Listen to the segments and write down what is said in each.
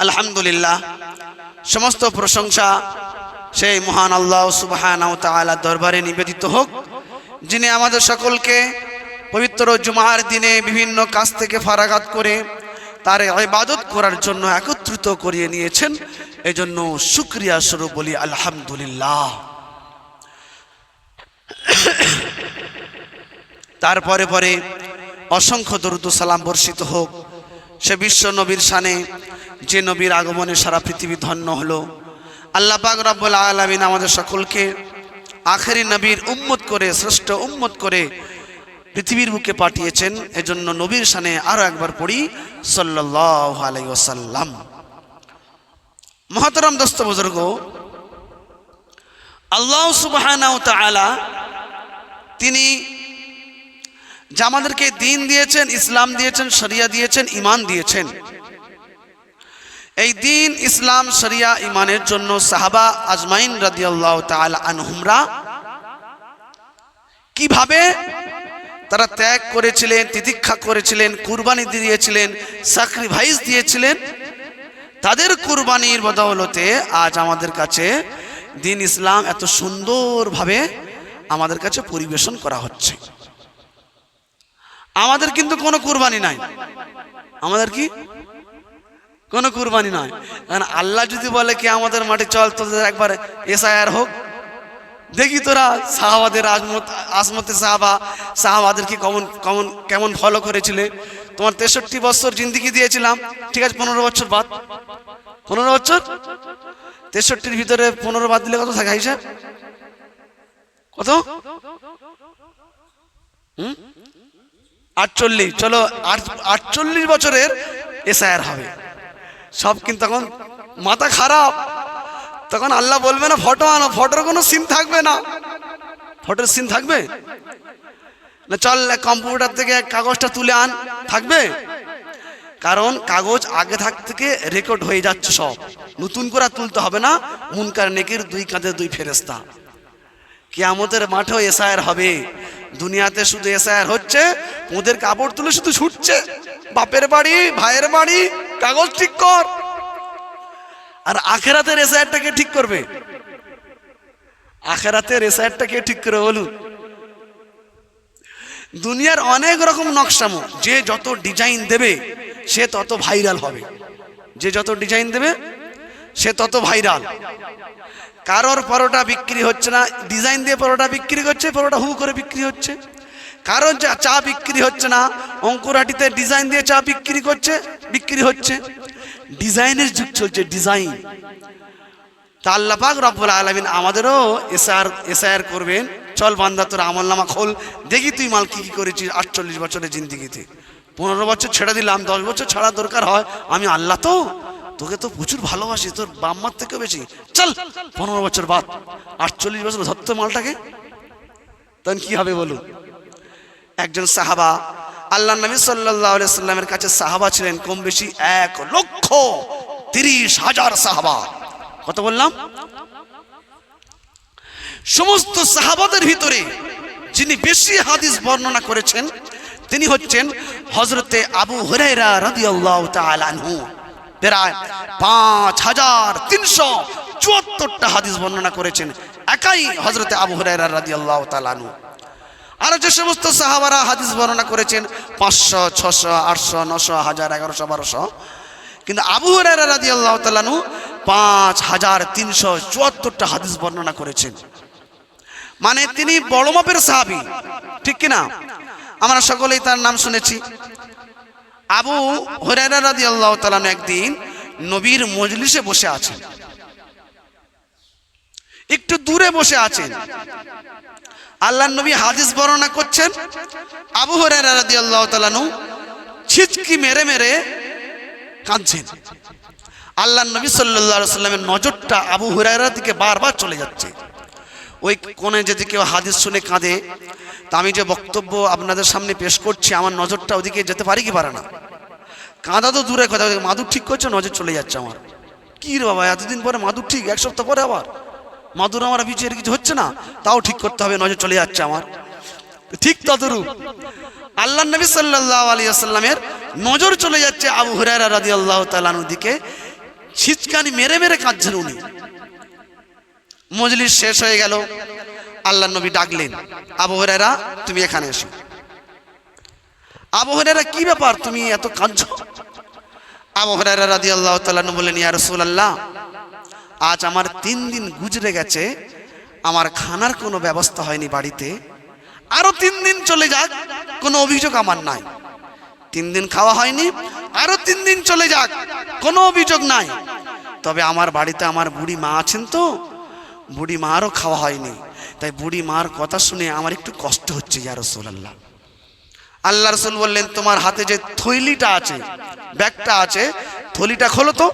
আলহামদুলিল্লাহ, সমস্ত প্রশংসা সেই মহান আল্লাহ সুবহানাহু ওয়া তাআলার দরবারে নিবেদিত হোক, যিনি আমাদের সকলকে পবিত্র জুমার দিনে বিভিন্ন কাজ থেকে ফারাগাত করে তার ইবাদত করার জন্য একত্রিত করিয়ে নিয়েছেন। এজন্য শুকরিয়া স্বরূপ বলি আলহামদুলিল্লাহ। তারপরে পরে অসংখ্য দরুদ ও সালাম বর্ষিত হোক সে বিশ্ব নবীর শানে, যে নবীর আগমনে সারা পৃথিবী ধন্য হলো। আল্লাহ পাক রব্বুল আলামিন আমাদের সকলকে আখেরি নবীর উম্মত করে, শ্রেষ্ঠ উম্মত করে পৃথিবীর বুকে পাঠিয়েছেন। এজন্য নবীর শানে আরো একবার পড়ি সাল্লাল্লাহু আলাইহি ওয়াসাল্লাম। মহতরম দোস্ত বুজুর্গ, আল্লাহ সুবহানাহু ওয়া তাআলা তিনি যা আমাদেরকে দ্বীন দিয়েছেন, ইসলাম দিয়েছেন, শরিয়া দিয়েছেন, ঈমান দিয়েছেন, এই দ্বীন, ইসলাম, শরিয়া, ঈমানের জন্য সাহাবা আজমাইন রাদিয়াল্লাহু তাআলা আনহুমরা কিভাবে তারা ত্যাগ করেছিলেন, তিতিক্ষা করেছিলেন, কুরবানি দিয়েছিলেন, স্যাক্রিফাইস দিয়েছিলেন, তাদের কুরবানির বদৌলতে আজ আমাদের কাছে দ্বীন ইসলাম এত সুন্দরভাবে আমাদের কাছে পরিবেশন করা হচ্ছে। আমাদের কিন্তু কোনো কুরবানি নাই, আমাদের কি কোনো কুরবানি নয়। কারণ আল্লাহ যদি বলে কি আমাদের মাঠে চল, তোদের একবার এসআইআর হোক, দেখি তোরা সাহাবাদের আজমতে সাহাবাদেরকে কেমন ফলো করেছিলে। তোমার 63 বছর জিন্দিগি দিয়েছিলাম, ঠিক আছে, 15 বছর বাদ, 15 বছর, 63-র ভিতরে 15 বাদ দিলে কত থাকে হিসাব? কত? 48। চলো 48 বছরের এসআইআর হবে। সব কিন্তু তখন মাথা খারাপ, তখন আল্লাহ বলবে না ফটো আনো, ফটোর কোনো সিন থাকবে না। ফটোর সিন থাকবে না? চল কম্পিউটার থেকে কাগজটা তুলে আন, থাকবে? কারণ কাগজ আগে থাক থেকে রেকর্ড হয়ে যাচ্ছে, সব নতুন করে তুলতে হবে না। মুনকার নেকির 2 কাঁধে 2 ফেরেশতা। কিয়ামতের মাঠেও এসআইআর হবে। দুনিয়াতে শুধু এসআইআর হচ্ছে, ওদের কাপড় তুলে শুধু ছুটছে, বাপের বাড়ি, ভাইয়ের বাড়ি, কাগজ ঠিক কর। আর আখেরাতের এসআইআরটাকে ঠিক করবে? আখেরাতের এসআইআরটাকে ঠিক করে বলুন। দুনিয়ার অনেক রকম নকশামো, যে যত ডিজাইন দেবে সে তত ভাইরাল হবে। যে যত ডিজাইন দেবে সে তত ভাইরাল। কারোর পরোটা বিক্রি হচ্ছে না, ডিজাইন দিয়ে পরোটা বিক্রি করছে, পরোটা হু করে বিক্রি হচ্ছে। কারোর চা বিক্রি হচ্ছে না, অঙ্কুরাটিতে ডিজাইন দিয়ে চা বিক্রি হচ্ছে। ডিজাইনের যুগ চলছে, ডিজাইন। তা আল্লাহ পাক রব্বুল আলামিন আমাদেরও এসআইআর করবেন। চল বান্দা, তোর আমলনামা খোল, দেখি তুই মাল কি করেছিস 48 বছরের জিন্দিগিতে। 15 বছর ছেড়ে দিলাম, 10 বছর ছাড়া দরকার হয়, আমি আল্লাহ তো তোকে তো প্রচুর ভালোবাসি, তোর বাম্মার থেকে বেশি। চল 15 বছর বাদ, 48 বছর ধরতে মালটাকে, তখন কি হবে বলুন? একজন সাহাবা, আল্লাহ নবী সাল্লাল্লাহু আলাইহি সাল্লামের কাছে সাহাবা ছিলেন কম বেশি 1,30,000 সাহাবা। কত বললাম? সমস্ত সাহাবাদের ভিতরে যিনি বেশি হাদিস বর্ণনা করেছেন তিনি হচ্ছেন হযরতে আবু হুরায়রা রাদিয়াল্লাহু তাআলা আনহু। প্রায় 5,374টা হাদিস বর্ণনা করেছেন একাই হযরতে আবু হুরায়রা রাদিয়াল্লাহু তাআলা আনহু। আর যে সমস্ত সাহাবারা হাদিস বর্ণনা করেছেন 500, 600, 800, 900, 1000, 1100, 1200, কিন্তু আবু হুরায়রা রাদিয়াল্লাহু তাআলা আনহু 5,374টা হাদিস বর্ণনা করেছেন। মানে তিনি বড় মাপের সাহাবী, ঠিক কিনা? আমরা সকলেই তার নাম শুনেছি। আবু হুরায়রা রাদিয়াল্লাহু তাআলা একদিন নবীর মজলিসে বসে আছেন, একটু দূরে বসে আছেন। আল্লাহর নবী হাদিস বর্ণনা করছেন, আবু হুরায়রা রাদিয়াল্লাহু তাআলা ছিটকি মেরে মেরে কাঁদছেন। আল্লাহর নবী সাল্লাল্লাহু আলাইহি সাল্লামের নজরটা আবু হুরায়রার দিকে বারবার চলে যাচ্ছে। ওই কোণে যদি কেউ হাদিস শুনে কাঁদে, তা আমি যে বক্তব্য আপনাদের সামনে পেশ করছি, আমার নজরটা ওদিকে যেতে পারি কি পারে না? কাঁদা তো দূরে কথা, মাদুর ঠিক করছে, নজর চলে যাচ্ছে আমার। কি রে বাবা, এতদিন পরে মাদুর ঠিক, 1 সপ্তাহ পরে আবার মাদুর আমার বিচের কিছু হচ্ছে না, তাও ঠিক করতে হবে, নজর চলে যাচ্ছে আমার। ঠিক তদরূপ আল্লাহর নবী সাল্লাল্লাহু আলাইহি ওয়াসাল্লামের নজর চলে যাচ্ছে আবু হুরায়রা রাদিয়াল্লাহু তাআলা আনহুর দিকে। ছিচকানি মেরে মেরে কাঁদছেন উনি। মজলিস শেষ হয়ে গেল, আল্লাহর নবী ডাকলেন, আবু হুরায়রা তুমি এখানে এসো। আবু হুরায়রা কি ব্যাপার, তুমি এত কাঁদছো? আবু হুরায়রা রাদিয়াল্লাহু তাআলা আনহু বললেন, ইয়া রাসূলুল্লাহ, আজ আমার 3 দিন গুজরে গেছে, আমার খানার কোনো ব্যবস্থা হয়নি বাড়িতে, আরো 3 দিন চলে যাক, কোনো অভিযোগ আমার নাই। 3 দিন খাওয়া হয়নি, আরো 3 দিন চলে যাক, কোনো অভিযোগ নাই। তবে আমার বাড়িতে আমার বুড়ি মা আছেন, তো বুড়ি মারও খাওয়া হয়নি, তাই বুড়ি মার কথা শুনে আমার একটু কষ্ট হচ্ছে ইয়া রাসূলুল্লাহ। আল্লাহ রাসূল বললেন, তোমার হাতে যে থৈলিটা আছে, ব্যাগটা আছে, থলিটা খোলো তো।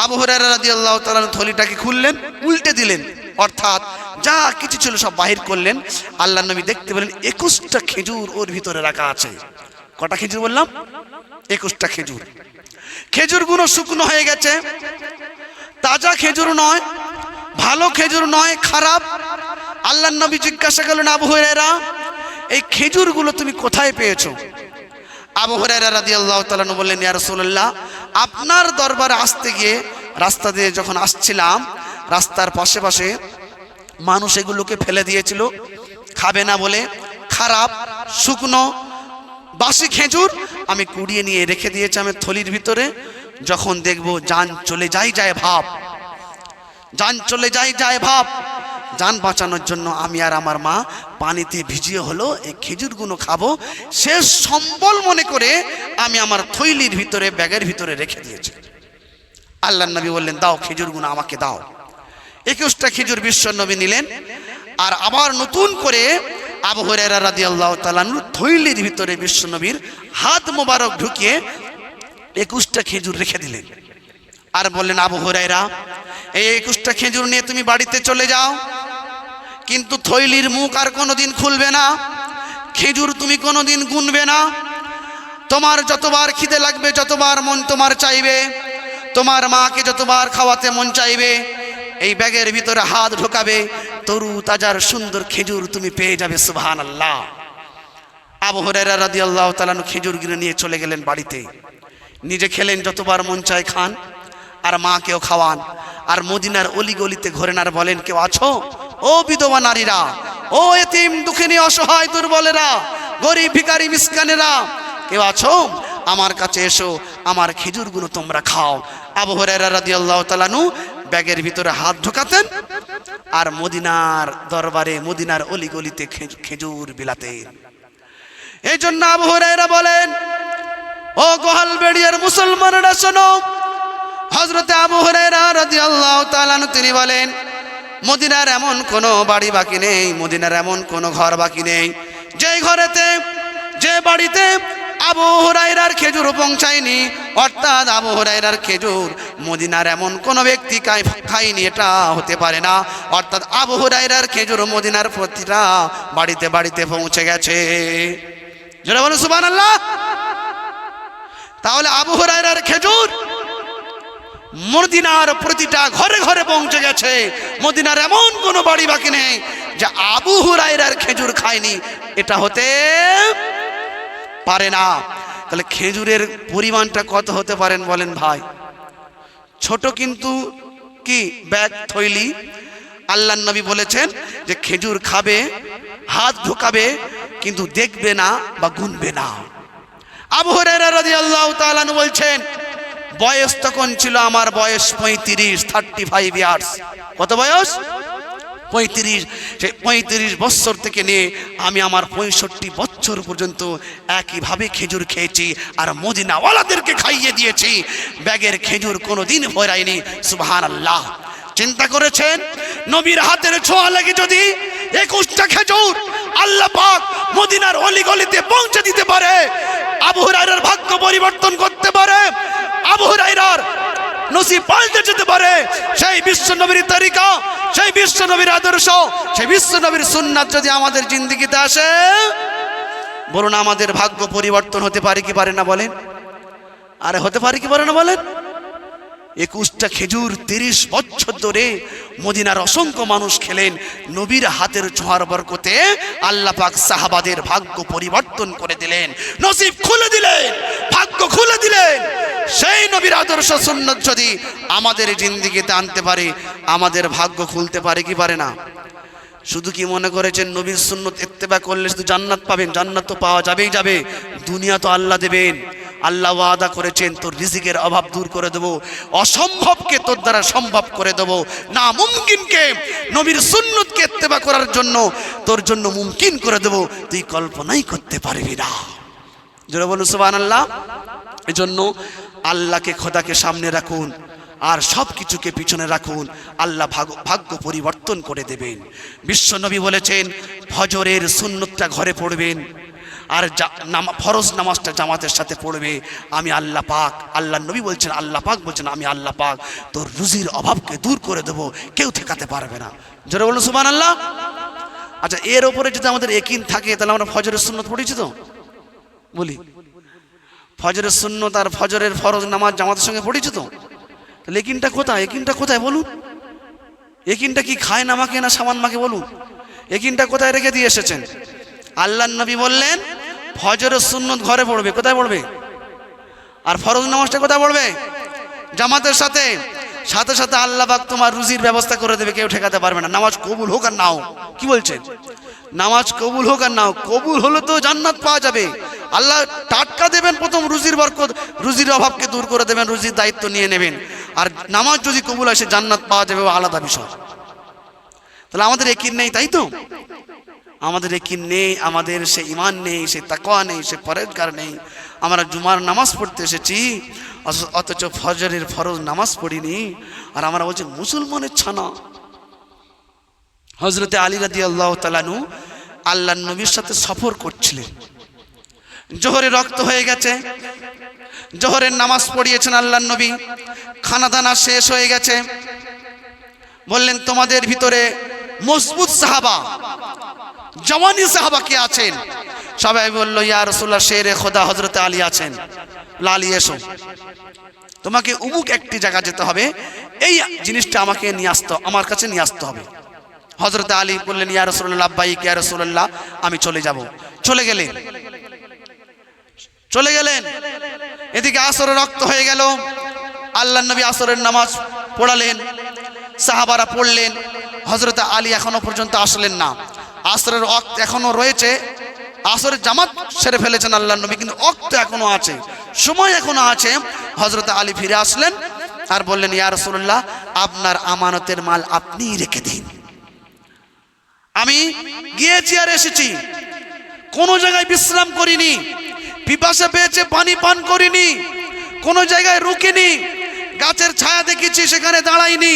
আবু হুরায়রা রাদিয়াল্লাহু তাআলা থলিটাকে খুললেন, উল্টে দিলেন, অর্থাৎ যা কিছু ছিল সব বাহির করলেন। আল্লাহর নবী দেখতে পেলেন 21টা খেজুর ওর ভিতরে রাখা আছে। কটা খেজুর বললাম? 21টা খেজুর। খেজুরগুলো শুকনো হয়ে গেছে, তাজা খেজুর নয়, ভালো খেজুর নয়, খারাপ। আল্লাহর নবী জিজ্ঞাসা করলেন, আবু হুরায়রা, এই খেজুরগুলো তুমি কোথায় পেয়েছো? আবু হুরায়রা রাদিয়াল্লাহু তাআলা আনহু বললেন, ইয়া রাসূলুল্লাহ, আপনার দরবারে আসতে গিয়ে রাস্তা দিয়ে যখন আসছিলাম, রাস্তার পাশে পাশে মানুষ এগুলোকে ফেলে দিয়েছিল, খাবে না বলে। খারাপ, শুকনো, বাসি খেজুর আমি কুড়িয়ে নিয়ে রেখে দিয়েছি আমি থলির ভিতরে। যখন দেখবো জান চলে যায় ভাব, জান চলে যায় ভাব, জান বাঁচানোর জন্য আমি আর আমার মা পানিতে ভিজিয়ে হলো এই খেজুরগুলো খাবো, শেষ সম্বল মনে করে আমি আমার থৈলির ভিতরে, ব্যাগের ভিতরে রেখে দিয়েছি। আল্লাহর নবী বললেন, দাও খেজুরগুলো আমাকে দাও। 21টা খেজুর বিশ্ব নবী নিলেন, আর আবার নতুন করে আবু হুরায়রা রাদিয়াল্লাহু তাআলা আনহু থৈলির ভিতরে বিশ্ব নবীর হাত মোবারক ঢুকিয়ে 21টা খেজুর রেখে দিলেন। আর বললেন, আবু হুরায়রা, এই 21টা খেজুর নিয়ে তুমি বাড়িতে চলে যাও, কিন্তু থৈলির মুখ আর কোনোদিন খুলবে না, খেজুর তুমি কোনোদিন গুনবে না। তোমার যতবার খিদে লাগবে, যতবার মন তোমার চাইবে, তোমার মাকে যতবার খাওয়াতে মন চাইবে, এই ব্যাগের ভিতরে হাত ঢোকাবে, তরু তাজার সুন্দর খেজুর তুমি পেয়ে যাবে। সুবহানাল্লাহ। আবু হুরায়রা রাদিয়াল্লাহু তাআলা আনহু খেজুরগুলো নিয়ে চলে গেলেন বাড়িতে। নিজে খেলেন, যতবার মন চায় খান, আর মাকেও খাওয়ান। আর মদিনার অলিগলিতে ঘোরেন আর বলেন, কেউ আছো? ও বিধবা নারীরা, ও এতিম দুঃখিনী অসহায় দুর্বলেরা, গরিব ভিখারি মিসকিনেরা, কেউ আছো? আমার কাছে এসো, আমার খেজুরগুলো তোমরা খাও। আবু হুরায়রা রাদিয়াল্লাহু তাআলা আনহু ব্যাগের ভিতরে হাত ঢোকাতেন আর মদিনার দরবারে, মদিনার অলিগলিতে খেজুর বিলাতেন। এই জন্য আবু হুরায়রা বলেন, ও গোহালবেড়িয়ার মুসলমানেরা শোনো, হযরতে আবু হুরায়রা রাদিয়াল্লাহু তাআলা আনহু তিনি বলেন, মদিনার এমন কোনো বাড়ি বাকি নেই, মদিনার এমন কোনো ঘর বাকি নেই যে ঘরেতে, যে বাড়িতে আবু হুরায়রার খেজুর পৌঁছায়নি, অর্থাৎ আবু হুরায়রার খেজুর মদিনার এমন কোনো ব্যক্তি খায়নি, এটা হতে পারে না। অর্থাৎ আবু হুরায়রার খেজুর মদিনার প্রতিটা বাড়িতে বাড়িতে পৌঁছে গেছে। যারা বলেন সুবহানাল্লাহ। তাহলে আবু হুরায়রার খেজুর মদিনার প্রতিটা ঘরে ঘরে পৌঁছে গেছে, মদিনার এমন কোনো বাড়ি বাকি নেই যে আবু হুরায়রার খেজুর খায়নি, এটা হতে পারে না। তাহলে খেজুরের পরিমাণটা কত হতে পারেন বলেন ভাই? ছোট কিন্তু কি ব্যাগ, থৈলি। আল্লাহর নবী বলেছেন যে খেজুর খাবে, হাত ঢোকাবে, কিন্তু দেখবে না বা গুনবে না। আবু হুরায়রা রাদিয়াল্লাহু তাআলা আনহু বলছেন, বয়স তখন ছিল আমার বয়স 35 ইয়ার্স। কত বয়স? 35। সেই 35 বছর থেকে নিয়ে আমি আমার 65 বছর পর্যন্ত একইভাবে খেজুর খেয়েছি আর মদিনাওয়ালাদেরকে খাইয়ে দিয়েছি, ব্যাগের খেজুর কোনোদিন ভরাইনি। সুবহানাল্লাহ। চিন্তা করেছেন, নবীর হাতের ছোঁয়া লাগে যদি 21টা খেজুর আল্লাহ পাক মদিনার অলিগলিতে পৌঁছে দিতে পারে, আবু হুরায়রার ভাগ্য পরিবর্তন করতে পারে, আবু হুরায়রার নসিব পাল্টে যেতে পারে। সেই বিশ্ব নবীর তরিকা, সেই বিশ্ব নবীর আদর্শ, সেই বিশ্ব নবীর সুন্নাত যদি আমাদের জিন্দেগিতে আসে, বলুন আমাদের ভাগ্য পরিবর্তন হতে পারে কি পারে না বলেন? আরে হতে পারে কি পারে না বলেন? 21টা খেজুর 30 বছর ধরে মদিনার অসংখ্য মানুষ খেলেন। নবীর হাতের ছোঁয়ার বরকতে আল্লাহ পাক সাহাবাদের ভাগ্য পরিবর্তন করে দিলেন, নসিব খুলে দিলেন, ভাগ্য খুলে দিলেন। সেই নবীর আদর্শ সুন্নাত যদি আমাদের জিন্দেগিতে আনতে পারে, আমাদের ভাগ্য খুলতে পারে কি পারে না? শুধু কি মনে করেছেন নবীর সুন্নত ইত্তেবা করলে শুধু জান্নাত পাবেন? জান্নাত তো পাওয়া যাবেই যাবে, দুনিয়া তো আল্লাহ দেবেন। আল্লাহ ওয়াদা করেছেন তোর রিজিকের অভাব দূর করে দেবো, অসম্ভবকে তোর দ্বারা সম্ভব করে দেবো, না মুমকিনকে নবীর সুন্নতকে ইত্তেবা করার জন্য তোর জন্য মুমকিন করে দেবো, তুই কল্পনাই করতে পারবি না। জোরে বলুন সুবহানাল্লাহ। এজন্য আল্লাহকে, খোদাকে সামনে রাখুন আর সব কিছুকে পিছনে রাখুন, আল্লাহ ভাগ্য পরিবর্তন করে দেবেন। বিশ্ব নবী বলেছেন ফজরের সুন্নতটা ঘরে পড়বেন আর ফরজ নামাজটা জামাতের সাথে পড়বে। আমি আল্লাহ পাক, আল্লাহ নবী বলছেন, আল্লাহ পাক বলছেন আমি আল্লাহ পাক তোর রুজির অভাবকে দূর করে দেবো, কেউ ঠেকাতে পারবে না। জোরে বলুন সুবহানাল্লাহ। আচ্ছা, এর ওপরে যদি আমাদের ইয়াকিন থাকে তাহলে আমরা ফজরের সুন্নত পড়েছি তো? বলি, ফজরের সুন্নত আর ফজরের ফরজ নামাজ জামাতের সঙ্গে পড়েছি তো? তাহলে ইয়াকিনটা কোথায়? ইয়াকিনটা কোথায় বলুন? ইয়াকিনটা কি খায় না মাকে না সামান মাকে বলুন? ইয়াকিনটা কোথায় রেখে দিয়ে এসেছেন? আল্লাহর নবী বললেন ফজরের সুন্নত ঘরে পড়বে। কোথায় পড়বে? আর ফরজ নামাজটা কোথায় পড়বে? জামাতের সাথে। সাথে সাথে আল্লাহ পাক তোমার রুজির ব্যবস্থা করে দেবে, কেউ ঠেকাতে পারবে না। নামাজ কবুল হোক আর নাও, কি বলছেন? নামাজ কবুল হোক আর নাও, কবুল হলে তো জান্নাত পাওয়া যাবে। আল্লাহ টাটকা দেবেন, প্রথম রুজির বরকত, রুজির অভাবকে দূর করে দেবেন, রুজির দায়িত্ব নিয়ে নেবেন। আর নামাজ যদি কবুল হয় সে জান্নাত পাওয়া যাবে, আলাদা বিষয়। তাহলে আমাদের ইয়াকিন নেই, তাই তো? আমাদের ইয়াকিন নেই, আমাদের সে ঈমান নেই, সে তাকওয়া নেই, সে পরহেজগার নেই। আমরা জুমার নামাজ পড়তে এসেছি অথচ ফজরের ফরজ নামাজ পড়িনি, আর আমরা বলছি মুসলমানের ছানা। হযরতে আলী রাদিয়াল্লাহু তাআলা আনহু আল্লাহর নবীর সাথে সফর করছিলেন। জোহরে রক্ত হয়ে গেছে, জোহরের নামাজ পড়িয়েছেন আল্লাহর নবী, খানা দানা শেষ হয়ে গেছে। বললেন তোমাদের ভিতরে মজবুত সাহাবা, জওয়ানি সাহাবা কে আছেন? সবাই বলল ইয়া রাসূলুল্লাহ শেরে খোদা হযরতে আলী আছেন। আলী এসো, তোমাকে উমুক একটি জায়গা যেতে হবে, এই জিনিসটা আমাকে নিয়ে আসতে, আমার কাছে নিয়ে আসতে হবে। হযরতে আলী বললেন ইয়া রাসূলুল্লাহ লাব্বাইক ইয়া রাসূলুল্লাহ, আমি চলে যাব। চলে গেলেন। এদিকে আসরের রক্ত হয়ে গেল। আল্লাহর নবী আসরের নামাজ পড়ালেন, সাহাবারা পড়লেন। হযরতে আলী এখনো পর্যন্ত আসলেন না। আসরের ওয়াক্ত এখনো রয়েছে, আসরের জামাত সেরে ফেলেছেন আল্লাহর নবী, কিন্তু ওয়াক্ত এখনো আছে, সময় এখনো আছে। হযরতে আলী ফিরে আসলেন আর বললেন ইয়া রাসূলুল্লাহ আপনার আমানতের মাল আপনিই রেখে দিন। আমি গিয়েছি আর এসেছি, কোনো জায়গায় বিশ্রাম করিনি, পিপাসা পেয়েছে পানি পান করিনি, কোনো জায়গায় রুকিনি, গাছের ছায়া দেখেছি সেখানে দাঁড়াইনি,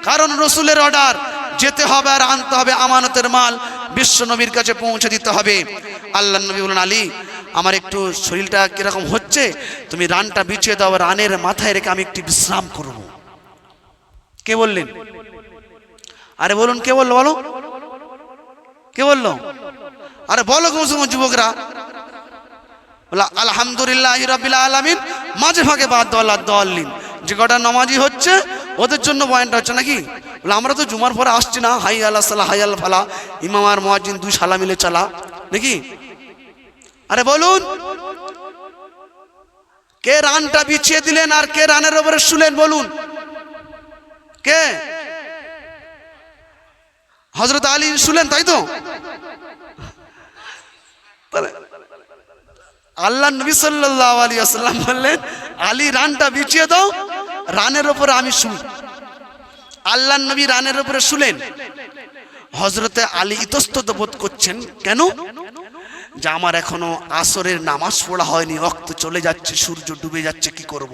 কারণ রসুলের অর্ডার, যেতে হবে আর আনতে হবে আমানতের মাল, বিশ্ব নবীর কাছে পৌঁছে দিতে হবে। আল্লাহর নবী বলেন আলী আমার একটু শরীরটা কিরকম হচ্ছে, তুমি রানটা বিছিয়ে দাও, রানের মাথায় রেখে আমি একটু বিশ্রাম করব। কে বললেন? আরে বলুন, কে বললো? বলো, কে বললো? আরে বলো যুবকরা। আলহামদুলিল্লাহি রাব্বিল আলামিন, মাঝে ভাগে বাদ দাওয়াল্লিন, যে কটা নামাজি হচ্ছে ওদের জন্য বয়ানটা হচ্ছে নাকি? আমরা তো জুমার পরে আসছি না, হাই আল্লাহ সাল্লাহ হাই আল ফালা, ইমাম আর মুয়াজ্জিন দুই সালা মিলে চালা নাকি? আরে বলুন, কে রানটা বিছিয়ে দিলেন আর কে রানের উপরে শুলেন? বলুন কে? হযরত আলী শুলেন, তাই তো? আল্লাহ নবী সাল্লাল্লাহু আলাইহি ওয়াসাল্লাম বললেন আলী রানটা বিছিয়ে দাও, রানের উপরে আমি শুই। আল্লাহ নবী রানের উপরে শুলেন। হযরতে আলী ইতস্তত বোধ করছেন, কেন? যে আমার এখনো আসরের নামাজ পড়া হয়নি, রক্ত চলে যাচ্ছে, সূর্য ডুবে যাচ্ছে, কি করব?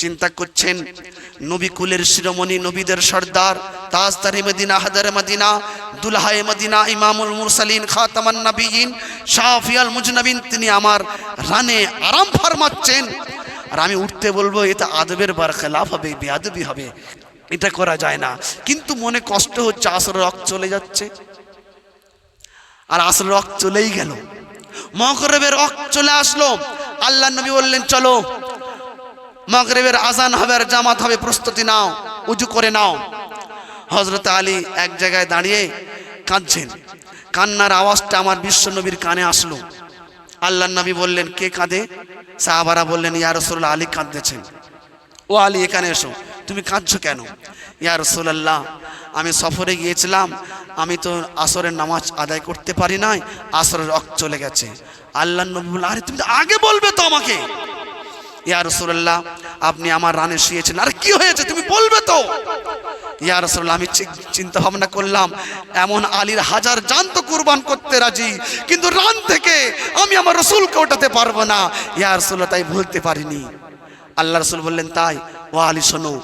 চিন্তা করছেন নবী কুলের শিরোমণি, নবীদের সর্দার, তাজদারে মদিনা, হাদারে মদিনা, দুলহায়ে মদিনা, ইমামুল মুরসালিন, খাতামান নবিয়িন, শাফিউল মুজনাবিন, তিনি আমার রানে আরাম ফরমাচ্ছেন, আর আমি উঠতে বলবো, এটা আদবের বরখলাফ হবে, বেয়াদবি হবে, এটা করা যায় না। কিন্তু মনে কষ্ট হচ্ছে, আসরের রক্ত চলে যাচ্ছে। আর আসরের রক্ত চলেই গেল, মাগরিবের রক্ত চলে আসলো। আল্লাহ নবী বললেন চলো মাগরিবের আজান হবে আর জামাত হবে, প্রস্তুতি নাও, উজু করে নাও। হযরত আলী এক জায়গায় দাঁড়িয়ে কাঁদছেন, কান্নার আওয়াজটা আমার বিশ্ব নবীর কানে আসলো। আল্লাহর নবী বললেন, কে কাঁদে? সাহাবারা বললেন, ইয়া রাসূলুল্লাহ, আলী কাঁদতেছেন। ও আলী, এখানে এসো, তুমি কাঁদছো কেন? ইয়া রাসূলুল্লাহ, আমি সফরে গিয়েছিলাম, আমি তো আসরের নামাজ আদায় করতে পারি নাই, আসরের ওয়াক্ত চলে গেছে। আল্লাহর নবী বললেন, আরে তুমি তো আগে বলবে তো আমাকে। ইয়া রাসূলুল্লাহ, আপনি আমার রানে শুয়েছেন, আরে কি হয়েছে তুমি বলবে তো। ইয়া রাসূলুল্লাহ, আমি চিন্তা ভাবনা করলাম, এমন আলীর হাজার জান তো কুরবান করতে রাজি, কিন্তু রান থেকে আমি আমার রাসূলকে ওঠাতে পারবো না। ইয়া রাসূলুল্লাহ, তাই বলতে পারিনি। আল্লাহ রাসূল বললেন, তাই ও আলী শোনো,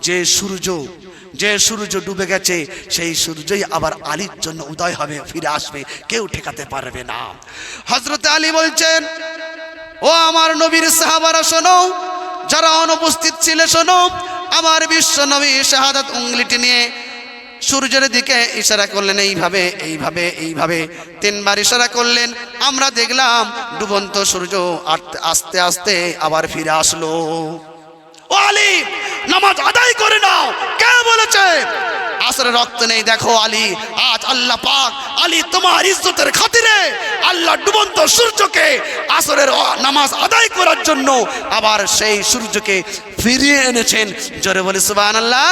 যে সূর্য ডুবে গেছে, সেই সূর্যই আবার আলীর জন্য উদয় হবে, ফিরে আসবে, কেউ ঠেকাতে পারবে না। হযরত আলী বলছেন, ও আমার নবীর সাহাবারা শোনো, যারা অনুপস্থিত ছিলে শোনো, আমার বিশ্ব নবী শাহাদাত উঙ্গলিটি নিয়ে সূর্যের দিকে ইশারা করলেন, এইভাবে এইভাবে এইভাবে তিনবার ইশারা করলেন। আমরা দেখলাম ডুবন্ত সূর্য আস্তে আস্তে আবার ফিরে আসলো। ও আলী, নামাজ আদায় করে নাও। কে বলেছে আসরের রক্ত নেই? দেখো আলী, আজ আল্লাহ পাক আলী তোমার ইজ্জতের খাতিরে আল্লাহ ডুবন্ত সূর্যকে আসরের নামাজ আদায় করার জন্য আবার সেই সূর্যকে ফিরিয়ে এনেছেন। জোরে বলি সুবহানাল্লাহ।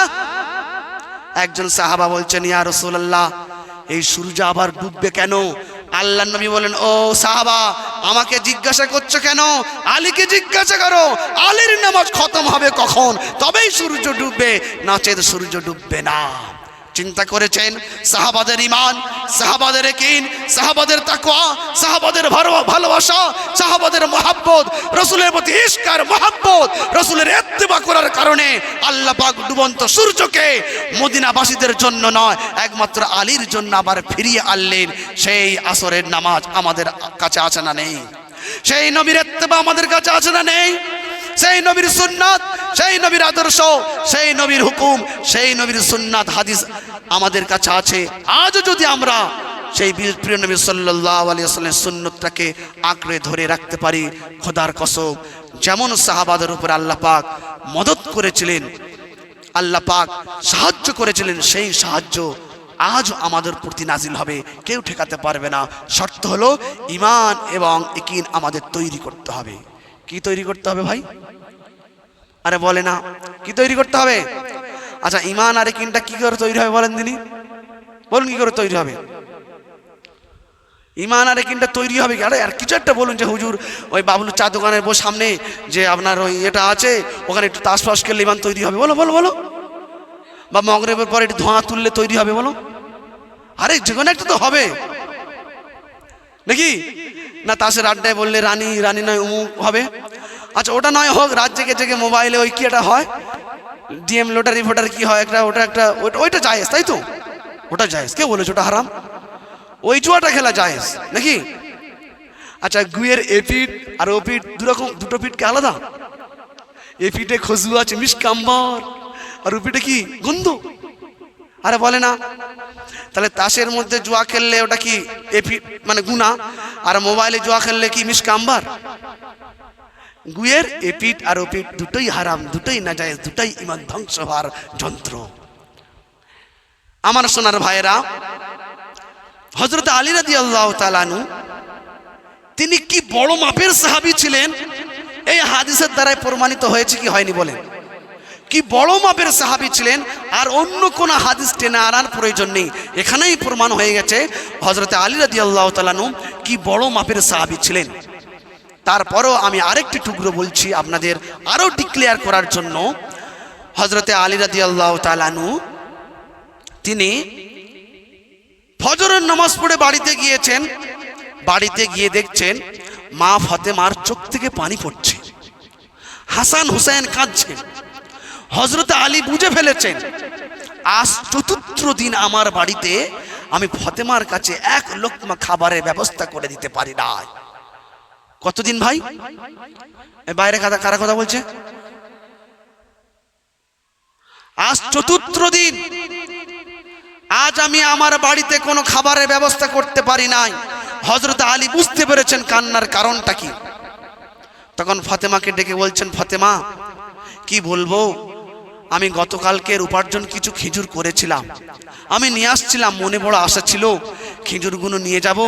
একজন সাহাবা বলছেন, ইয়া রাসূলুল্লাহ, এই সূর্য আবার ডুববে কেন? আল্লাহর নবী বলেন, ও সাহাবা, আমাকে জিজ্ঞাসা করছো কেন? আলীকে জিজ্ঞাসা করো, আলীর নামাজ খতম হবে কখন, তবেই সূর্য ডুববে, নচেত সূর্য ডুববে না। চিন্তা করেছেন সাহাবাদের ঈমান, সাহাবাদের ইয়াকিন, সাহাবাদের তাকওয়া, সাহাবাদের ভালোবাসা, সাহাবাদের মহব্বত, রাসূলের প্রতি ইশক আর মহব্বত, রাসূলের ইত্তেবা করার কারণে আল্লাহ পাক ডুবন্ত সূর্যকে মদিনাবাসীদের জন্য নয়, একমাত্র আলীর জন্য আবার ফিরিয়ে আনলেন। সেই আসরের নামাজ আমাদের কাছে আছে না নেই? সেই নবীর ইত্তেবা আমাদের কাছে আছে না নেই? সেই নবীর সুন্নাত, সেই নবীর আদর্শ, সেই নবীর হুকুম, সেই নবীর সুন্নাত হাদিস আমাদের কাছে আছে। আজও যদি আমরা সেই প্রিয় নবী সাল্লাল্লাহু আলাইহি ওয়াসাল্লামের সুন্নতটাকে আঁকড়ে ধরে রাখতে পারি, খোদার কসম, যেমন সাহাবাদের উপর আল্লাহ পাক মদদ করেছিলেন, আল্লাহ পাক সাহায্য করেছিলেন, সেই সাহায্য আজ আমাদের প্রতি নাজিল হবে, কেউ ঠেকাতে পারবে না। শর্ত হলো ঈমান এবং ইয়াকিন আমাদের তৈরি করতে হবে। কি তৈরি করতে হবে ভাই? আরে বলে না, কি তৈরি করতে হবে? আচ্ছা, ঈমান আর ইয়াকিনটা কি করে তৈরি হবে বলেন দিনি, বলুন কি করে তৈরি হবে? ঈমান আর ইয়াকিনটা তৈরি হবে কি? আরে আর কিছু একটা বলুন, যে হুজুর ওই বাবলু চা দোকানের সামনে যে আপনার ওই এটা আছে, ওখানে একটু তাসপাস করলে ঈমান তৈরি হবে, বলো বলো বলো। বা মাগরিবের পরে একটু ধোঁয়া তুললে তৈরি হবে, বলো। আরে যে কোনো একটা তো হবে নাকি? না তাসের আড্ডায় বললে রানী রানী নয় অমুক হবে। আচ্ছা, ওটা নয় হোক, রাত জেগে জেগে মোবাইলে ওই কি একটা হয়, ডিএম লটারি ভোটার কি হয় একটা, ওটা একটা, ওইটা জায়েজ, তাই তো? ওটা জায়েজ। কে বলেছে ওটা হারাম? ওই জুয়াটা খেলা জায়েজ নাকি? আচ্ছা, গুয়ের এপিট আর ওপিট দুটো পিঠকে আলাদা। এপিটে খুশবু আছে মিষ্কাম্বর, আর ওপিটে কি গন্ধ। আরে বলে না, তাহলে তাসের মধ্যে জুয়া খেললে ওটা কি এপিট মানে গুনাহ, আর মোবাইলে জুয়া খেললে কি মিষ্কাম্বর? গুয়ের এপিট আর ওপিট দুটোই হারাম, দুটোই নাজায়েজ, দুটোই ঈমান ধ্বংস হওয়ার যন্ত্র। আমার সোনার ভাইয়েরা, হযরত আলী রাদিয়াল্লাহু তাআলা আনহু তিনি কি বড় মাপের সাহাবী ছিলেন, এই হাদিসের দ্বারাই প্রমাণিত হয়েছে কি হয়নি বলেন? কি বড় মাপের সাহাবী ছিলেন, আর অন্য কোন হাদিস টেনে আনার প্রয়োজন নেই, এখানেই প্রমাণ হয়ে গেছে হযরত আলী রাদিয়াল্লাহু তাআলা আনহু কি বড় মাপের সাহাবী ছিলেন। তারপরও আমি আরেকটি টুকরো বলছি আপনাদের আরো ডিক্লেয়ার করার জন্য। হযরত আলী রাদিয়াল্লাহু তাআলা আনহু তিনি ফজরের নামাজ পড়ে বাড়িতে গিয়েছেন, বাড়িতে গিয়ে দেখছেন মা ফাতেমার চোখ থেকে পানি পড়ছে, হাসান হুসাইন কাঁদছেন। হযরত আলী বুঝে ফেলেছেন, আজ চতুর্থ দিন আমার বাড়িতে আমি ফাতেমার কাছে এক লোকমা খাবারের ব্যবস্থা করে দিতে পারি না। কতদিন ভাই? বাইরে কারা কথা বলছে? আজ চতুর্থ দিন, আজ আমি আমার বাড়িতে কোনো খাবারের ব্যবস্থা করতে পারি নাই। হযরত আলী বুঝতে পেরেছেন কান্নার কারণটা কি। তখন ফাতেমাকে ডেকে বলছেন, ফাতেমা কি বলবো, আমি গতকালকের উপার্জন কিছু খেজুর করেছিলাম, আমি নিয়ে আসছিলাম, মনে বড় আশা ছিল, খেজুরগুলো নিয়ে যাব।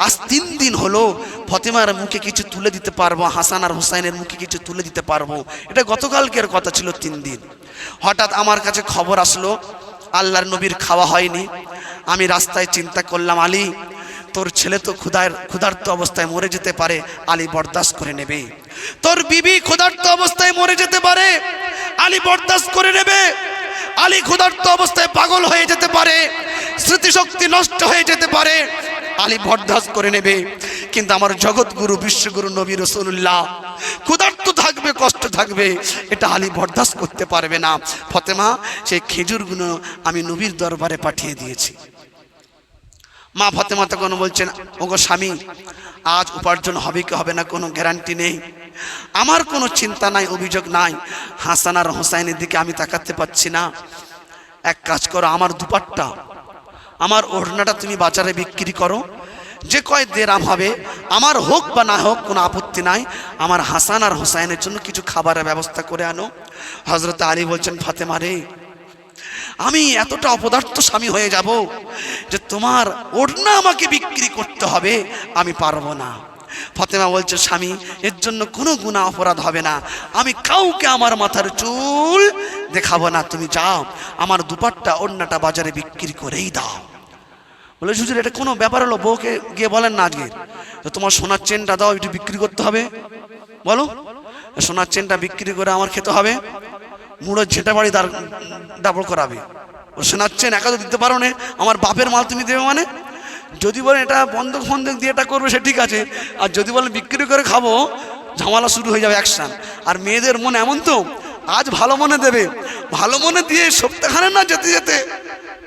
আজ 3 দিন হলো ফতেমার মুখে কিছু তুলে দিতে পারবো, হাসান আর হুসাইনের মুখে কিছু তুলে দিতে পারবো। এটা গতকালকের কথা ছিল, 3 দিন। হঠাৎ আমার কাছে খবর আসলো আল্লাহর নবীর খাওয়া হয়নি। আমি রাস্তায় চিন্তা করলাম, আলী তোর ছেলে তো ক্ষুধার্ত অবস্থায় মরে যেতে পারে, আলী বরদাস্ত করে নেবে। তোর বিবি ক্ষুধার্ত অবস্থায় মরে যেতে পারে, আলী বরদাস্ত করে নেবে। আলী ক্ষুধার্ত অবস্থায় পাগল হয়ে যেতে পারে, স্মৃতিশক্তি নষ্ট হয়ে যেতে পারে, আলী বরদাস্ত করে নেবে। কিন্তু আমার জগৎগুরু বিশ্বগুরু নবী রাসূলুল্লাহ ক্ষুধার্ত থাকবে, কষ্ট থাকবে, এটা আলী বরদাস্ত করতে পারবে না। ফতেমা সেই খেজুরগুলো আমি নবীর দরবারে পাঠিয়ে দিয়েছি। মা ফতেমা তখন বলছেন, ওগো স্বামী, আজ উপার্জন হবে কি হবে না কোনো গ্যারান্টি নেই। আমার কোনো চিন্তা নাই, অভিযোগ নাই। হাসান আর হোসাইনের দিকে আমি তাকাতে পাচ্ছি না। এক কাজ করো, আমার দুপাট্টা, আমার ওড়নাটা তুমি বাজারে বিক্রি করো, যে কয় দেরাম হবে, আমার হোক বা না হোক কোনো আপত্তি নাই। আমার হাসান আর হোসাইনের জন্য কিছু খাবারের ব্যবস্থা করে আনো। হযরত আলী বলছেন, ফাতেমা রে, আমি এতটা অপদার্থ স্বামী হয়ে যাব যে তোমার ওড়না আমাকে বিক্রি করতে হবে, আমি পারবো না। ফতেমা বলছে, স্বামী, এর জন্য কোনো গুনাহ অপরাধ হবে না, আমি কাউকে আমার মাথার চুল দেখাবো না, তুমি যাও, আমার দুপাট্টা ওড়নাটা বাজারে বিক্রি করেই দাও। বলে, হুজুর এটা কোনো ব্যাপার হলো? বউকে গিয়ে বলেন না আজকে তো তোমার সোনার চেনটা দাও, একটু বিক্রি করতে হবে। বলো, সোনার চেনটা বিক্রি করে আমার খেতে হবে, মুড়ো ঝেঁটা বাড়ি ডাবল করাবে। সোনার চেন একা তো দিতে পারো না, আমার বাপের মাল তুমি দেবে মানে? যদি বলেন এটা বন্ধক ফন্ধক দিয়ে এটা করবে, সে ঠিক আছে, আর যদি বলেন বিক্রি করে খাবো, ঝামেলা শুরু হয়ে যাবে, অ্যাকশন। আর মেয়েদের মন এমন তো, আজ ভালো মনে দেবে, ভালো মনে দিয়ে সপ্তাহখানে না যেতে যেতে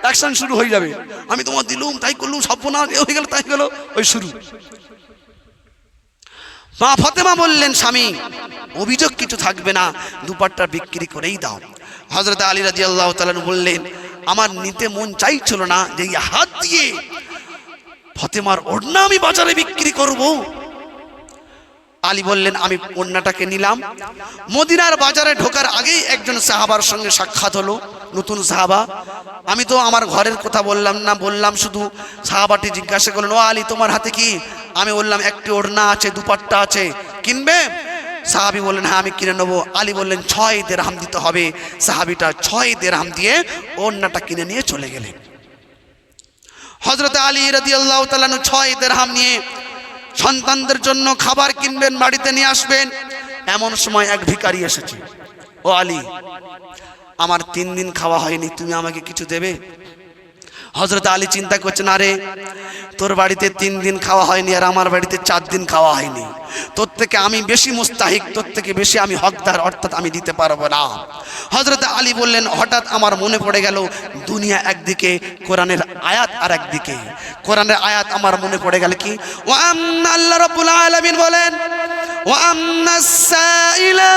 অ্যাকশন শুরু হয়ে যাবে। আমি তোমার দিলুম, তাই করলুম, সব না হয়ে গেল, তাই গেল, ওই শুরু। মা ফতেমা বললেন, স্বামী, অভিযোগ কিছু থাকবে না, দুপাট্টা বিক্রি করেই দাও। হযরত আলী রাদিয়াল্লাহু তাআলা বললেন, আমার নিতে মন চাইছিল না যে এই হাত দিয়ে ফতেমার ওড়না আমি বাজারে বিক্রি করব। আলী বললেন, আমি ওড়নাটাকে নিলাম। মদিনার বাজারে ঢোকার আগেই একজন সাহাবার সঙ্গে সাক্ষাৎ হলো, নতুন সাহাবা। আমি তো আমার ঘরের কথা বললাম না, বললাম শুধু। সাহাবাটি জিজ্ঞাসা করলেন, ও আলী, তোমার হাতে কি? আমি বললাম, একটি ওড়না আছে, দুপাট্টা আছে, কিনবে? সাহাবী বললেন, হ্যাঁ আমি কিনে নেবো। আলী বললেন, 6 দিরহাম দিতে হবে। সাহাবীটা 6 দিরহাম দিয়ে ওড়নাটা কিনে নিয়ে চলে গেলেন। হযরত আলী রাদিয়াল্লাহু তাআলা 6 দিরহাম নিয়ে সন্তানদের জন্য খাবার কিনবেন, বাড়িতে নিয়ে আসবেন। এমন সময় এক ভিখারি এসেছে, ও আলী, আমার 3 দিন খাওয়া হয়নি, তুমি আমাকে কিছু দেবে? হযরত আলী চিন্তা করছেন, আরে তোর বাড়িতে 3 দিন খাওয়া হয়নি আর আমার বাড়িতে 4 দিন খাওয়া হয়নি, তোর থেকে আমি বেশি মুস্তাহিক, তোর থেকে বেশি আমি হকদার, অর্থাৎ আমি দিতে পারবো না। হযরত আলী বললেন, হঠাৎ আমার মনে পড়ে গেল দুনিয়া একদিকে, কোরআনের আয়াত আর একদিকে। কোরআনের আয়াত আমার মনে পড়ে গেল কি, ওয়া আম্মা, আল্লাহ রাব্বুল আলামিন বলেন, ওয়া আম্মাস সাইলা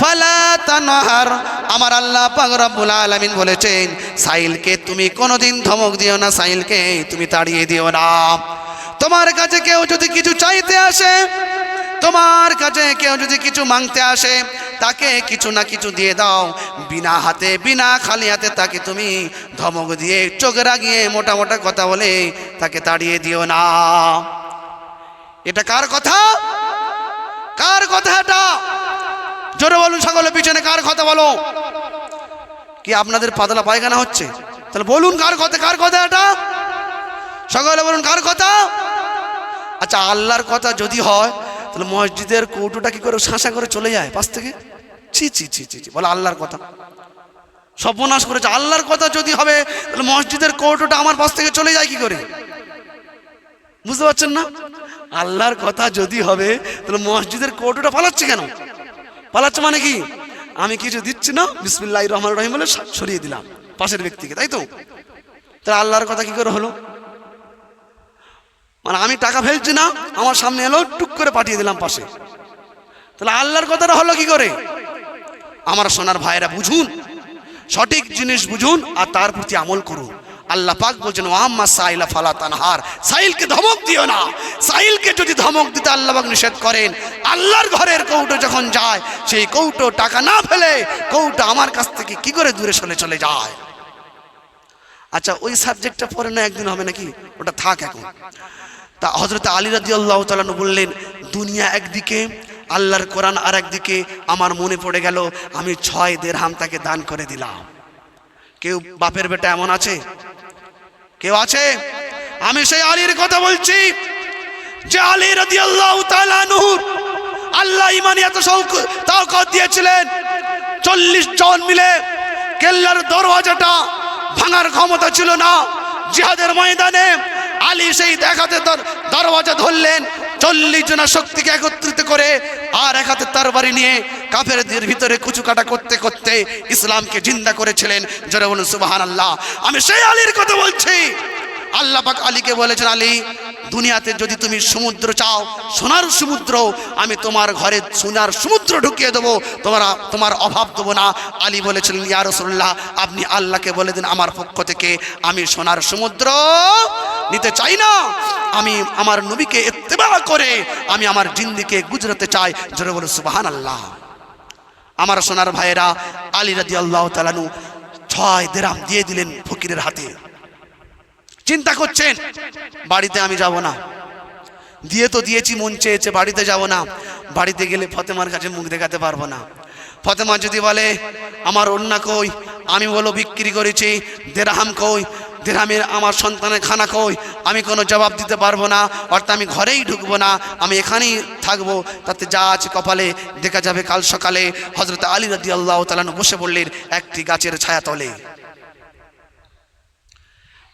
ফালা তানহার। আমার আল্লাহ পাক রব্বুল আলামিন বলেছেন, সাইলকে তুমি কোনোদিন ধমক দিও না, সাইলকে তুমি তাড়িয়ে দিও না। তোমার কাছে কেউ যদি কিছু চাইতে আসে, তোমার কাছে কেউ যদি কিছু মাংতে আসে, তাকে কিছু না কিছু দিয়ে দাও। বিনা হাতে, বিনা খালি হাতে তাকে তুমি ধমক দিয়ে, চোখ রাগিয়ে, মোটা মোটা কথা বলে তাকে তাড়িয়ে দিও না। এটা কার কথা? কার কথা এটা? জোরে বলুন সকলে, পিছনে কার কথা বলো? কি আপনাদের পাতলা পায়খানা হচ্ছে? তাহলে বলুন কার কথা, কার কথা এটা? সকলে বলুন কার কথা? আচ্ছা, আল্লাহর কথা যদি হয় তাহলে মসজিদের কৌটোটা কি করে শাঁসা করে চলে যায় পাশ থেকে? ছি ছি ছি ছি, বলে আল্লাহর কথা সর্বনাশ করেছে। আল্লাহর কথা যদি হবে তাহলে মসজিদের কৌটোটা আমার পাশ থেকে চলে যায় কি করে? বুঝতে পারছেন না? আল্লাহর কথা যদি হবে তাহলে মসজিদের কৌটোটা পালাচ্ছে কেন? পালাচ্ছে মানে কি? আমি কিছু দিচ্ছি না, বিসমিল্লাহির রহমানির রহিম বলে সরিয়ে দিলাম পাশের ব্যক্তিকে, তাই তো? তাহলে আল্লাহর কথা কি করে হলো? মানে আমি টাকা ফেলছি না, আমার সামনে এলো, টুক করে পাঠিয়ে দিলাম পাশে। তাহলে আল্লাহর কথাটা হলো কি করে? আমার সোনার ভাইরা বুঝুন, সঠিক জিনিস বুঝুন আর তার প্রতি আমল করুন। আল্লাহ পাক বলছেন, ওয়াম্মা সাইলা ফালা তানহার, সাইলকে ধমক দিও না। সাইলকে যদি ধমক দিতে আল্লাহ পাক নিষেধ করেন, আল্লাহর ঘরের কৌটো যখন যায়, সেই কৌটো টাকা না ফেলে কৌটো আমার কাছ থেকে কি করে দূরে চলে যায়? আচ্ছা ওই সাবজেক্টটা পরে না একদিন হবে নাকি, ওটা থাক এখন। তা হযরত আলী রাদিয়াল্লাহু তাআলা আনহু বললেন, দুনিয়া একদিকে, আল্লাহর কোরআন আর একদিকে। আমার মনে পড়ে গেল আমি 6 দিরহাম তাকে দান করে দিলাম। কেউ বাপের বেটা এমন আছে? কেউ আছে? আমি সেই আলীর কথা বলছি যে আলী রাদিয়াল্লাহু তাআলা আনহু আল্লাহ ইমানি এত তাওকাত দিয়েছিলেন, 40 জন মিলে কেল্লার দরওয়াজাটা ভাঙার ক্ষমতা ছিল না। জিহাদের ময়দানে আলী সেই দেখাতে দরওয়াজা ধরলেন, 40 জনের শক্তিকে একত্রিত করে আর এক হাতে তরবারি নিয়ে কাফেরদের ভিতরে কুচুকাটা করতে করতে ইসলামকে জিন্দা করেছিলেন। জোরে বলুন সুবহানাল্লাহ। আমি সেই আলীর কথা বলছি। আল্লাহ পাক আলীকে বলেছেন, আলী দুনিয়াতে যদি তুমি সমুদ্র চাও, সোনার সমুদ্র, আমি তোমার ঘরে সোনার সমুদ্র ঢুকিয়ে দেবো, তোমার অভাব দেবো না। আলী বলেছিলেন, ইয়া রাসূলুল্লাহ আপনি আল্লাহকে বলে দিন আমার পক্ষ থেকে আমি সোনার সমুদ্র নিতে চাই না, আমি আমার নবীকে ইত্তেবা করে আমি আমার জিন্দিকে গুজরাতে চাই। জোরে বলুন সুবহানাল্লাহ। আমার সোনার ভাইয়েরা, আলী রাদিয়াল্লাহু তাআলা আনহু 6 দিরহাম দিয়ে দিলেন ফকিরের হাতে। চিন্তা করছেন বাড়িতে আমি যাব না, দিয়ে তো দিয়েছি, মন চেয়েছে বাড়িতে যাব না, বাড়িতে গেলে ফতেমার কাছে মুখ দেখাতে পারবো না। ফতেমা যদি বলে আমার ওন্না কই, আমি বলো বিক্রি করেছি, দিরহাম কই, দিরহামের আমার সন্তানের খানা কই, আমি কোনো জবাব দিতে পারবো না, অর্থাৎ আমি ঘরেই ঢুকবো না, আমি এখানেই থাকবো, তাতে যা আছে কপালে দেখা যাবে কাল সকালে। হযরত আলী রাদিয়াল্লাহু তাআলা আনহু বসে পড়লেন একটি গাছের ছায়া তলে।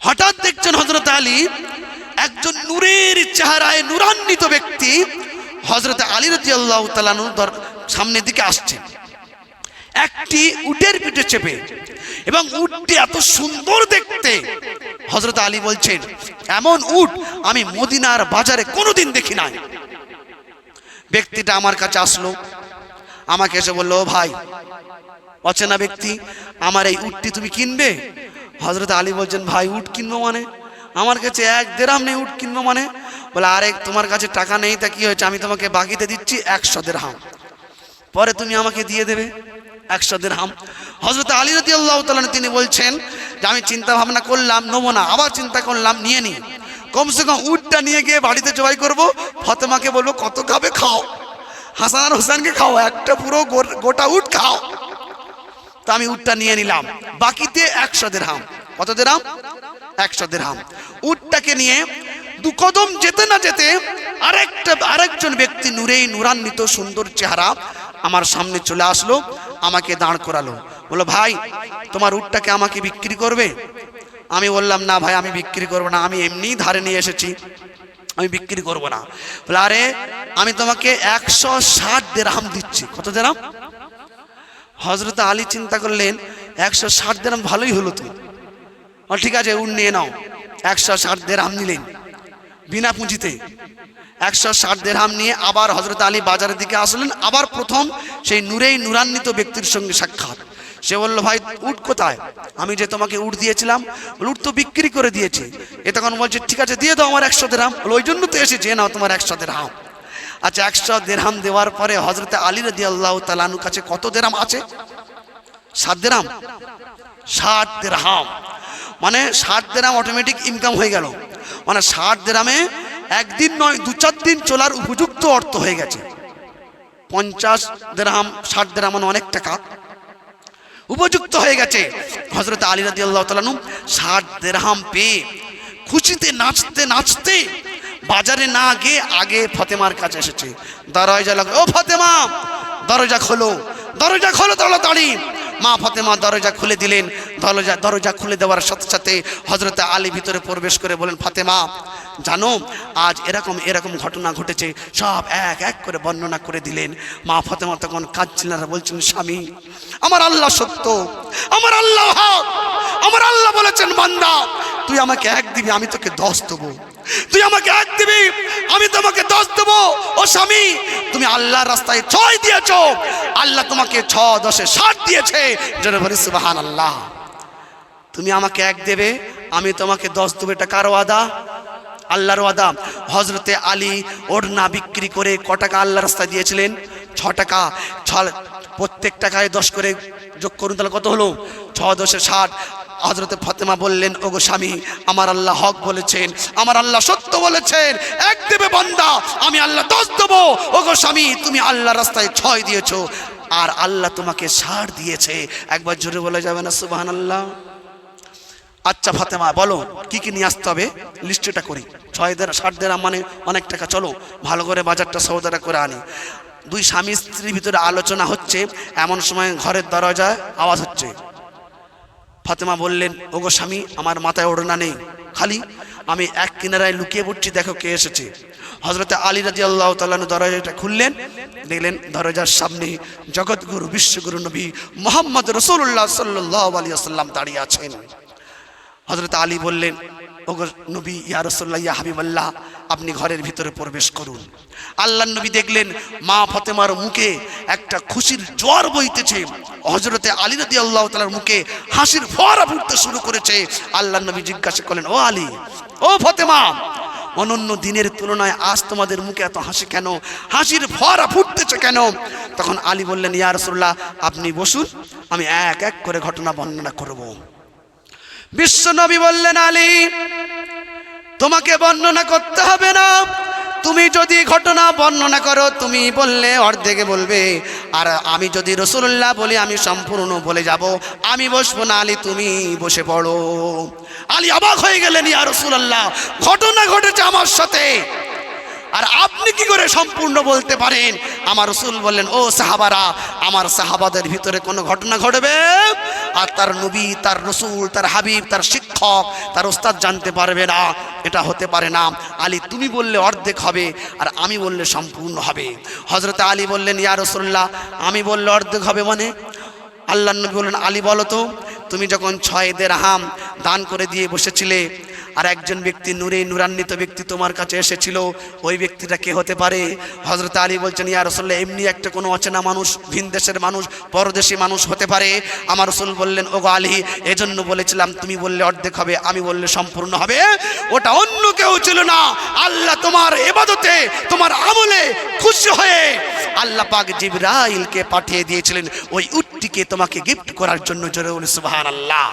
হঠাৎ দেখছেন হযরত আলী, একজন নূরের চেহারায় নূরান্বিত ব্যক্তি হযরত আলী রাদিয়াল্লাহু তাআলা আনহুর সামনের দিকে আসছে একটি উটের পিঠে চেপে, এবং উটটি এত সুন্দর দেখতে। হযরত আলী বলছেন, এমন উট আমি মদিনার বাজারে কোনোদিন দেখি নাই। ব্যক্তিটা আমার কাছে আসলো, আমাকে এসে বললো, ভাই অচেনা ব্যক্তি, আমার এই উটটি তুমি কিনবে? হযরত আলী বলছেন, ভাই উট কিনবো মানে? আমার কাছে 1 দিরহাম নেই, উট কিনবো মানে? বলে, আরে তোমার কাছে টাকা নেই তা কি হয়েছে, আমি তোমাকে বাকিতে দিচ্ছি 100 দিরহাম, পরে তুমি আমাকে দিয়ে দেবে 100 দিরহাম। হযরত আলী রাদিয়াল্লাহু তাআলা তিনি বলছেন যে আমি চিন্তা ভাবনা করলাম নেবো না, আবার চিন্তা করলাম নিয়ে নি, কমসে কম উটটা নিয়ে গিয়ে বাড়িতে জবাই করব, ফতেমাকে বলবো কত খাবে খাও, হাসান আর হোসেনকে খাও, একটা পুরো গোটা উট খাও। তো আমি উটটা নিয়ে নিলাম, বাকিতে 100 দিরহাম। কত দিরহাম? 100 দিরহাম। উটটাকে নিয়ে 2 কদম যেতে না যেতে আরেকজন ব্যক্তি নূরান্বিত সুন্দর চেহারা আমার সামনে চলে আসলো, আমাকে দাঁড় করালো, বললো, ভাই তোমার উটটাকে আমাকে বিক্রি করবে? আমি বললাম, না ভাই আমি বিক্রি করবো না, আমি এমনি ধারে নিয়ে এসেছি, আমি বিক্রি করবো না। বলে, আরে আমি তোমাকে 160 দিরহাম দিচ্ছি। কত দিরহাম? হযরত আলী চিন্তা করলেন, 160 দিরহাম ভালোই হলো তো, ঠিক আছে উট নিয়ে নাও। 160 দিরহাম নিলেন বিনা পুঁজিতে। 160 দিরহাম নিয়ে আবার হযরত আলী বাজারের দিকে আসলেন, আবার প্রথম সেই নূরান্বিত ব্যক্তির সঙ্গে সাক্ষাৎ। সে বলল, ভাই উট কোথায়? আমি যে তোমাকে উট দিয়েছিলাম, উট তো বিক্রি করে দিয়েছি। এ তখন বলছে, ঠিক আছে দিয়ে দাও আমার 100 দিরহাম। বলো, ওই জন্য তো এসেছি, নাও তোমার 100 দিরহাম। আচ্ছা 100 দিরহাম দেওয়ার পরে হযরত আলী রাদিয়াল্লাহু তাআলা আনহু কাছে কত দিরহাম আছে? 7 দিরহাম। 60 দিরহাম মানে 60 দিরহাম অটোমেটিক ইনকাম হয়ে গেল, মানে 60 দিরহামে একদিন নয় 2-4 দিন চলার উপযুক্ত অর্থ হয়ে গেছে। 50 দিরহাম 60 দিরহাম মানে অনেক টাকা উপযুক্ত হয়ে গেছে। হযরত আলী রাদিয়াল্লাহু তাআলা আনহু 60 দিরহাম পেয়ে খুশিতে নাচতে নাচতে বাজারে না গিয়ে আগে ফতেমার কাছে এসেছে। দরজা লাগলো, ও ফতেমা দরজা খোলো, দরজা খোলো তাড়াতাড়ি। মা ফতেমা দরজা খুলে দিলেন। দরজা খুলে দেওয়ার সাথে সাথে হযরত আলী ভিতরে প্রবেশ করে বলেন, ফাতেমা জানো আজ এরকম এরকম ঘটনা ঘটেছে, সব এক এক করে বর্ণনা করে দিলেন। মা ফতেমা তখন কাঁদছিলেন আর বলছেন, স্বামী আমার আল্লাহ সত্য, আমার আল্লাহ হক, আমার আল্লাহ বলেছেন বান্দা তুই আমাকে 1 দিবি আমি তোকে 10 দেবো, তুই আমাকে 1 দিবি আমি তোমাকে 10 দেবো। ও স্বামী তুমি আল্লাহর রাস্তায় 6 দিয়েছো, আল্লাহ তোমাকে 6 10 60 দিয়েছে। জোরে বলি সুবহানাল্লাহ। তুমি আমাকে 1 দেবে আমি তোমাকে 10 দেবো, এটা কার ওয়াদা? আল্লাহর ওয়াদা। হযরতে আলী ওড়না বিক্রি করে ক টাকা আল্লাহর রাস্তায় দিয়েছিলেন? 6 টাকা। প্রত্যেক টাকায় 10 করে যোগ করুন, তাহলে কত হলো? 6 10 60। হযরতে ফাতেমা বললেন, ওগো স্বামী, আমার আল্লাহ হক বলেছেন, আমার আল্লাহ সত্য বলেছেন, এক দেবে বান্দা, আমি আল্লাহ 10 দেবো। ওগো স্বামী, তুমি আল্লাহর রাস্তায় 6 দিয়েছো, আর আল্লাহ তোমাকে 60 দিয়েছে। একবার জোরে বলা যাবে না সুবহানাল্লাহ? আচ্ছা ফাতেমা, বলো কি কি নিয়ে আসতে হবে, লিস্টটা করি। 60 দিরহাম মানে অনেক টাকা, চলো ভালো করে বাজারটা সওদাটা করে আনি। দুই স্বামী স্ত্রীর ভিতরে আলোচনা হচ্ছে, এমন সময় ঘরের দরজায় আওয়াজ হচ্ছে। ফাতেমা বললেন, ওগো স্বামী, আমার মাথায় ওড়না নেই, খালি আমি এক কিনারায় লুকিয়ে পড়ছি, দেখো কে এসেছে। হযরতে আলী রাদিয়াল্লাহু তাআলা দরজাটা খুললেন, দেখলেন দরজার সামনে জগৎগুরু বিশ্বগুরু নবী মুহাম্মদ রাসূলুল্লাহ সাল্লাল্লাহু আলাইহি ওয়াসাল্লাম দাঁড়িয়ে আছেন। হযরতে আলী বললেন, ওগো নবী, ইয়া রাসূলুল্লাহ, ইয়া হাবিবাল্লাহ, আপনি ঘরের ভিতরে প্রবেশ করুন। আল্লাহর নবী দেখলেন মা ফাতেমার মুখে একটা খুশির জোয়ার বইতেছে। হযরতে আলী রাদিয়াল্লাহু তাআলার মুখে হাসির ফোয়ারা ফুটতে শুরু করেছে। আল্লাহর নবী জিজ্ঞাসা করলেন, ও আলী, ও ফাতেমা, অনন্য দিনের তুলনায় আজ তোমাদের মুখে এত হাসি কেন, হাসির ফোয়ারা ফুটতেছে কেন? তখন আলী বললেন, ইয়া রাসূলুল্লাহ, আপনি বসুন, আমি এক এক করে ঘটনা বর্ণনা করব। বিশ্বনবী বললেন, আলী, তোমাকে বর্ণনা করতে হবে না, তুমি যদি ঘটনা বর্ণনা করো, তুমি বললে অর্ধেকে বলবে, আর আমি যদি রাসূলুল্লাহ বলি আমি সম্পূর্ণ বলে যাব। আমি বসবো না, আলী তুমি বসে পড়ো। আলী অবাক হয়ে গেলেন, ইয়া রাসূলুল্লাহ, ঘটনা ঘটেছে আমার সাথে, আর আপনি কি করে সম্পূর্ণ বলতে পারেন? আমার রাসূল বললেন, ও সাহাবারা, আমার সাহাবাদের ভিতরে কোনো ঘটনা ঘটবে আর তার নবী, তার রাসূল, তার হাবিব, তার শিক্ষক, তার ওস্তাদ জানতে পারবে না, এটা হতে পারে না। আলী, তুমি বললে অর্ধেক হবে, আর আমি বললে সম্পূর্ণ হবে। হযরত আলী বললেন, ইয়া রাসূলুল্লাহ, আমি বললে অর্ধেক হবে মানে? আল্লাহর নবী বললেন, আলী বলো তো, তুমি যখন 6 দিরহাম দান করে দিয়ে বসেছিলে, আর একজন ব্যক্তি নূরান্বিত ব্যক্তি তোমার কাছে এসেছিল, ওই ব্যক্তিটা কে হতে পারে? হযরত আলী বলছেন, ইয়া রাসূলুল্লাহ, এমনি একটা কোনো অচেনা মানুষ, ভিন দেশের মানুষ, পরদেশী মানুষ হতে পারে। আমার রাসূল বললেন, ওগো আলী, এজন্য বলেছিলাম তুমি বললে অর্ধেক হবে, আমি বললে সম্পূর্ণ হবে। ওটা অন্য কেউ ছিল না, আল্লাহ তোমার ইবাদতে, তোমার আমলে খুশি হয়ে আল্লাহ পাক জিবরাইলকে পাঠিয়ে দিয়েছিলেন ওই উটটিকে তোমাকে গিফট করার জন্য। জোরে বলি সুবহানাল্লাহ।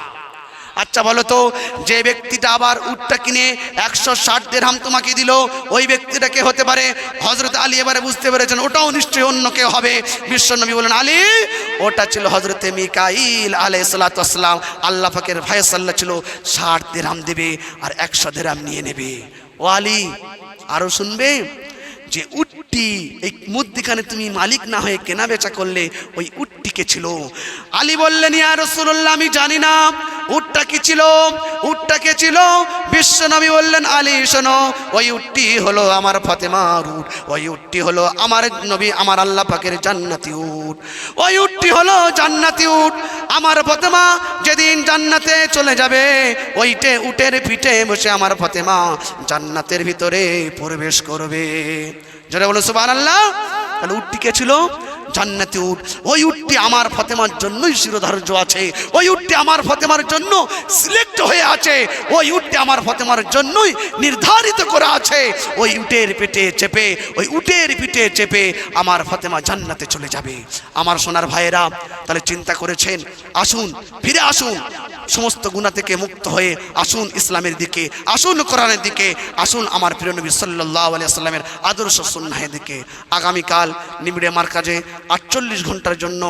আচ্ছা বলো তো, যে ব্যক্তিটা আবার উটটা কিনে 160 দিরহাম তোমাকে দিল, ওই ব্যক্তিটা কে হতে পারে? হযরত আলী এবারে বুঝতে পেরেছেন ওটাও নিশ্চয়ই অন্য কেউ হবে। বিশ্বনবী বলেন, আলী, ওটা ছিল হযরতে মিকাইল আলাইহিস সালাতু ওয়াস সালাম। আল্লাহ পাকের ফয়সালা ছিল 60 দিরহাম দেবে আর 100 দিরহাম নিয়ে নেবে। ও আলী, আরো শুনবে, যে উটটি এই মধ্যখানে তুমি মালিক না হয়ে কেনা বেচা করলে, ওই উটটিকে ছিল। আলী বললেন, ইয়া রাসূলুল্লাহ, আমি জানি না উটটা কি ছিল, উটটা কে ছিল? বিশ্বনবী বললেন, আলী শোনো, ওই উটটি হলো আমার ফাতেমার উট, ওই উটটি হলো আমার নবী, আমার আল্লাহ পাকের জান্নাতি উট, ওই উটটি হলো জান্নাতি উট। আমার ফাতেমা যেদিন জান্নাতে চলে যাবে, ওইটে উটের পিঠে বসে আমার ফাতেমা জান্নাতের ভিতরে প্রবেশ করবে। যারা বলো সুবহানাল্লাহ। তাহলে উটটি কে ছিল? জান্নাতি উট। ওই উটটি আমার ফাতেমার জন্যই শিরোধার্য আছে, ওই উটটি আমার ফাতেমার জন্য সিলেক্ট হয়ে আছে, ওই উটটি আমার ফাতেমার জন্যই নির্ধারিত করা আছে। ওই উটের পেটে চেপে, ওই উটের পিঠে চেপে আমার ফাতেমা জান্নাতে চলে যাবে। আমার সোনার ভাইয়েরা, তাহলে চিন্তা করেছেন, আসুন, ফিরে আসুন, সমস্ত গুনাহ থেকে মুক্ত হয়ে আসুন ইসলামের দিকে, আসুন কোরআনের দিকে, আসুন আমার প্রিয় নবী সাল্লাল্লাহু আলাইহি ওয়াসাল্লামের আদর্শ সুন্নাহের দিকে। আগামীকাল নিবিড়ে মার্কাজে 48 ঘন্টার জন্য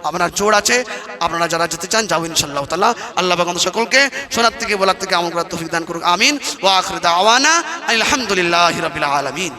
আপনার জোর আছে, আপনারা যারা যেতে চান যাও ইনশাআল্লাহ তাআলা। আল্লাহ পাক আমাদের সকলকে শোনার থেকে বলার থেকে আমল করার তৌফিক দান করুক, আমিন। ওয়া আখিরু দাওয়ানা আলহামদুলিল্লাহি রাব্বিল আলামিন।